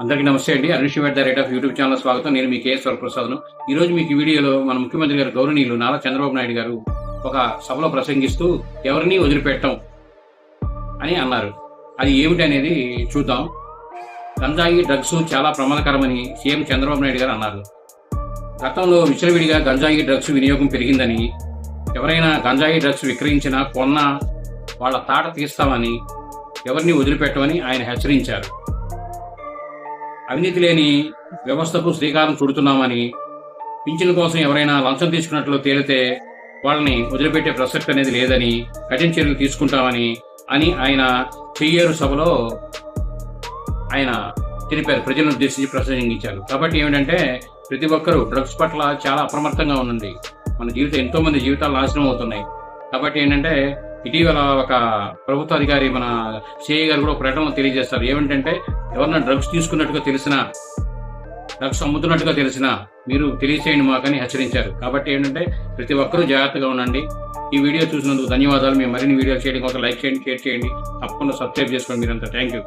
అందరికీ నమస్తే అండి. Anushi at the rate of YouTube channel స్వాగతం. నేను మీ కేఎస్ వరప్రసాద్ను. ఈ రోజు మీకు ఈ వీడియోలో మన ముఖ్యమంత్రి గారు గౌరవనీయులు నారా చంద్రబాబు నాయుడు గారు ఒక సభలో ప్రసంగిస్తూ ఎవరిని వదిలిపెట్టం అని అన్నారు. అది ఏమిటి అనేది చూద్దాం. గంజాయి డ్రగ్స్ చాలా ప్రమాదకరమని సీఎం చంద్రబాబు నాయుడు గారు అన్నారు. గతంలో విచ్చలవిడిగా గంజాయి డ్రగ్స్ వినియోగం పెరిగిందని, ఎవరైనా గంజాయి డ్రగ్స్ విక్రయించినా కొన్నా వాళ్ళ తాట తీస్తామని, ఎవరిని వదిలిపెట్టమని ఆయన హెచ్చరించారు. అవినీతి లేని వ్యవస్థకు శ్రీకారం చుడుతున్నామని, పింఛన్ కోసం ఎవరైనా లంచం తీసుకున్నట్లు తేలితే వాళ్ళని వదిలిపెట్టే ప్రసక్తి అనేది లేదని, కఠిన చర్యలు తీసుకుంటామని ఆయన చెయ్యేరు సభలో ఆయన తెలిపారు. ప్రజలను ఉద్దేశించి ప్రసంగించారు. కాబట్టి ఏమిటంటే ప్రతి ఒక్కరూ డ్రగ్స్ పట్ల చాలా అప్రమత్తంగా ఉండండి. మన ఎంతో మంది జీవితాలు నాశనం అవుతున్నాయి. కాబట్టి ఏంటంటే ఇటీవల ఒక ప్రభుత్వ అధికారి మన సిఐ గారు కూడా ఒక ప్రకటన తెలియజేస్తారు. ఏమిటంటే ఎవరన్నా డ్రగ్స్ తీసుకున్నట్టుగా తెలిసినా, డ్రగ్స్ అమ్ముతున్నట్టుగా తెలిసినా మీరు తెలియచేయండి మాకని హెచ్చరించారు. కాబట్టి ఏంటంటే ప్రతి ఒక్కరూ జాగ్రత్తగా ఉండండి. ఈ వీడియో చూసినందుకు ధన్యవాదాలు. మేము మరిన్ని వీడియోలు చేయడం కోసం లైక్ చేయండి, షేర్ చేయండి, తప్పకుండా సబ్స్క్రైబ్ చేసుకోండి మీరంతా. Thank you.